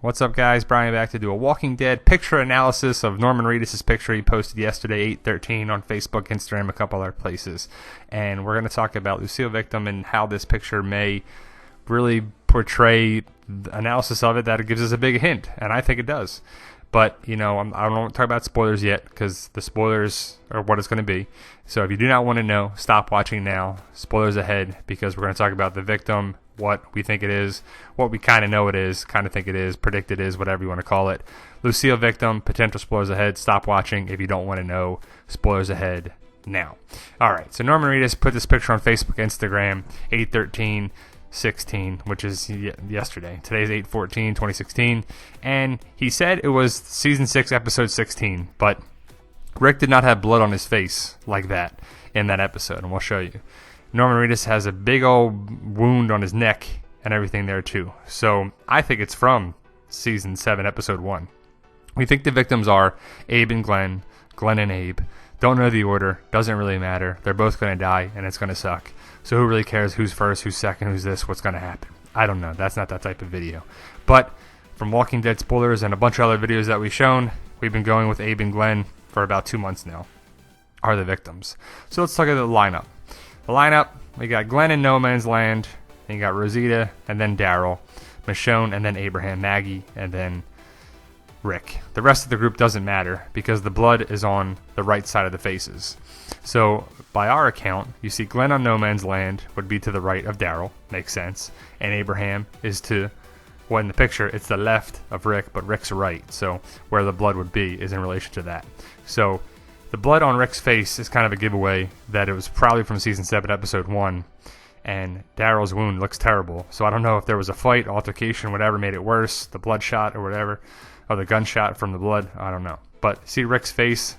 What's up, guys? Brian back to do a Walking Dead picture analysis of Norman Reedus' picture he posted yesterday, 8/13, on Facebook, Instagram, a couple other places. And we're going to talk about Lucille victim and how this picture may really portray the analysis of it, that it gives us a big hint, and I think it does. But, I don't want to talk about spoilers yet, because the spoilers are what it's going to be. So if you do not want to know, stop watching now. Spoilers ahead, because we're going to talk about the victim, what we think it is, what we kind of know it is, kind of think it is, predict it is, whatever you want to call it. Lucille victim, potential spoilers ahead. Stop watching if you don't want to know. Spoilers ahead now. All right, so Norman Reedus put this picture on Facebook, Instagram, 8/13/16, which is yesterday. Today's 8/14/2016, and he said it was season 6, episode 16, but Rick did not have blood on his face like that in that episode, and we'll show you. Norman Reedus has a big old wound on his neck and everything there too. So I think it's from season 7, episode 1. We think the victims are Abe and Glenn, Glenn and Abe. Don't know the order, doesn't really matter. They're both going to die, and it's going to suck. So who really cares who's first, who's second, who's this, what's going to happen? I don't know. That's not that type of video. But from Walking Dead spoilers and a bunch of other videos that we've shown, we've been going with Abe and Glenn for about 2 months now, are the victims. So let's look at the lineup. The lineup, we got Glenn in No Man's Land, and you got Rosita, and then Daryl, Michonne, and then Abraham, Maggie, and then Rick. The rest of the group doesn't matter because the blood is on the right side of the faces. So by our account, you see Glenn on No Man's Land would be to the right of Daryl, makes sense, and Abraham is to, well, in the picture, it's the left of Rick, but Rick's right, so where the blood would be is in relation to that. So the blood on Rick's face is kind of a giveaway that it was probably from season 7, episode 1, and Daryl's wound looks terrible. So I don't know if there was a fight, altercation, whatever made it worse, the bloodshot or whatever, or the gunshot from the blood, I don't know. But see Rick's face?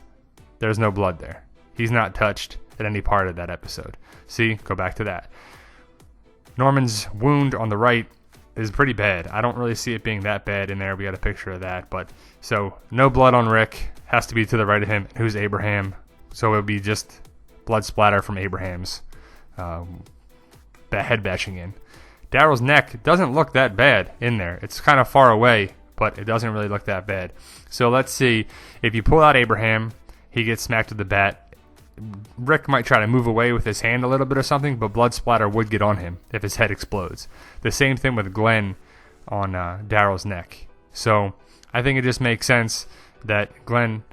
There's no blood there. He's not touched at any part of that episode. See? Go back to that. Norman's wound on the right is pretty bad. I don't really see it being that bad in there. We got a picture of that. But so no blood on Rick. Has to be to the right of him. Who's Abraham? So it would be just blood splatter from Abraham's head bashing in. Daryl's neck doesn't look that bad in there. It's kind of far away, but it doesn't really look that bad. So let's see. If you pull out Abraham, he gets smacked with the bat. Rick might try to move away with his hand a little bit or something, but blood splatter would get on him if his head explodes. The same thing with Glenn on Daryl's neck. So I think it just makes sense that Glenn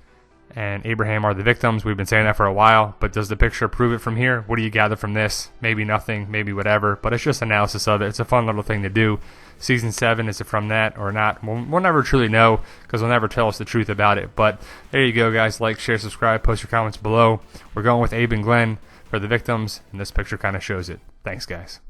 and Abraham are the victims. We've been saying that for a while, but does the picture prove it from here? What do you gather from this? Maybe nothing, maybe whatever, but it's just analysis of it. It's a fun little thing to do. Season 7, is it from that or not? We'll never truly know because they'll never tell us the truth about it, but there you go, guys. Like, share, subscribe, post your comments below. We're going with Abe and Glenn for the victims, and this picture kind of shows it. Thanks, guys.